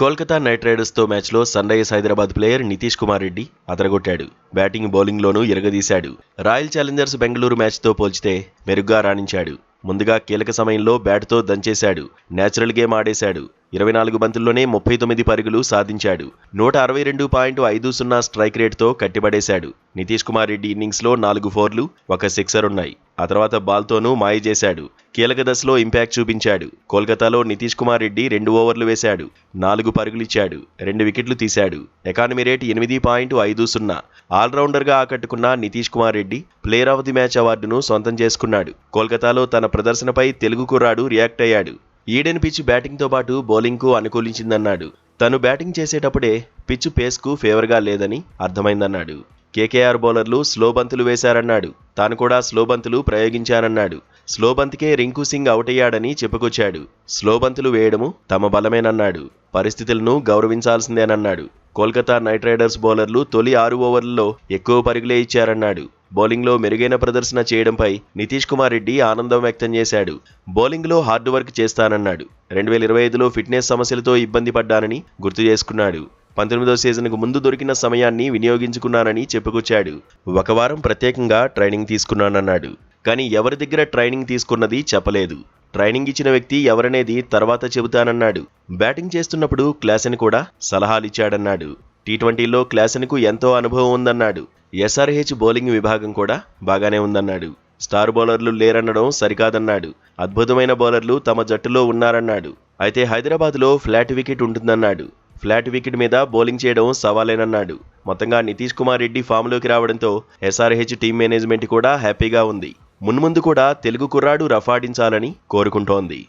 Kolkata Knight రైడర్స్తో మ్యాచ్లో Sunrisers Hyderabad player Nitish Kumar Reddy అదరగొట్టాడు. బ్యాటింగ్ బౌలింగ్లోనూ ఇరగదీశాడు. రాయల్ ఛాలెంజర్స్ బెంగళూరు మ్యాచ్తో పోల్చితే మెరుగ్గా రాణించాడు. ముందుగా కీలక సమయంలో బ్యాట్తో దంచేశాడు. Natural game ఆడేశాడు. 24 బంతుల్లోనే 39 పరుగులు సాధించాడు. 162.50 స్ట్రైక్ రేట్తో కట్టిపడేశాడు. నితీష్ కుమార్ రెడ్డి ఇన్నింగ్స్లో 4 ఫోర్లు, 1 సిక్సర్ ఉన్నాయి. ఆ తర్వాత బాల్తోనూ మాయ చేశాడు. కీలక దశలో ఇంపాక్ట్ చూపించాడు. కోల్కతాలో నితీష్ కుమార్ రెడ్డి 2 ఓవర్లు వేశాడు. 4 పరుగులిచ్చాడు. 2 వికెట్లు తీశాడు. Economy rate 8.50. ఆల్రౌండర్గా ఆకట్టుకున్న Nitish Kumar Reddy player of the match అవార్డును సొంతం చేసుకున్నాడు. కోల్కతాలో తన ప్రదర్శనపై తెలుగు కుర్రాడు రియాక్ట్ అయ్యాడు. ఈడెన్ పిచ్ బ్యాటింగ్తో పాటు బౌలింగ్కు అనుకూలించిందన్నాడు. తను బ్యాటింగ్ చేసేటప్పుడే పిచ్ పేస్కు ఫేవర్గా లేదని అర్థమైందన్నాడు. కేకేఆర్ బౌలర్లు స్లో బంతులు వేశారన్నాడు. తాను కూడా స్లో బంతులు ప్రయోగించానన్నాడు. స్లో బంతికే రింకు సింగ్ అవుట్ అయ్యాడని చెప్పుకొచ్చాడు. స్లో బంతులు వేయడము తమ బలమేనన్నాడు. పరిస్థితులను గౌరవించాల్సిందేనన్నాడు. కోల్కతా నైట్ రైడర్స్ బౌలర్లు తొలి 6 ఓవర్లలో ఎక్కువ పరుగులే ఇచ్చారన్నాడు. బౌలింగ్లో మెరుగైన ప్రదర్శన చేయడంపై నితీష్ కుమార్ రెడ్డి ఆనందం వ్యక్తం చేశాడు. బౌలింగ్లో హార్డ్ వర్క్ చేస్తానన్నాడు. 2025లో ఫిట్నెస్ సమస్యలతో ఇబ్బంది పడ్డానని గుర్తు చేసుకున్నాడు. 19వ సీజన్కు ముందు దొరికిన సమయాన్ని వినియోగించుకున్నానని చెప్పుకొచ్చాడు. 1 వారం ప్రత్యేకంగా ట్రైనింగ్ తీసుకున్నానన్నాడు. కానీ ఎవరి దగ్గర ట్రైనింగ్ తీసుకున్నది చెప్పలేదు. ట్రైనింగ్ ఇచ్చిన వ్యక్తి ఎవరనేది తర్వాత చెబుతానన్నాడు. బ్యాటింగ్ చేస్తున్నప్పుడు క్లాసెన్ కూడా సలహాలిచ్చాడన్నాడు. టీ20లో క్లాసెన్కు ఎంతో అనుభవం ఉందన్నాడు. ఎస్ఆర్హెచ్ బౌలింగ్ విభాగం కూడా బాగానే ఉందన్నాడు. స్టార్ బౌలర్లు లేరనడం సరికాదన్నాడు. అద్భుతమైన బౌలర్లు తమ జట్టులో ఉన్నారన్నాడు. అయితే హైదరాబాద్లో ఫ్లాట్ వికెట్ ఉంటుందన్నాడు. ఫ్లాట్ వికెట్ మీద బౌలింగ్ చేయడం సవాలేనన్నాడు. మొత్తంగా నితీష్ కుమార్ రెడ్డి ఫామ్లోకి రావడంతో ఎస్ఆర్హెచ్ టీం మేనేజ్మెంట్ కూడా హ్యాపీగా ఉంది. మున్ముందు కూడా తెలుగు కుర్రాడు రఫాడించాలని కోరుకుంటోంది.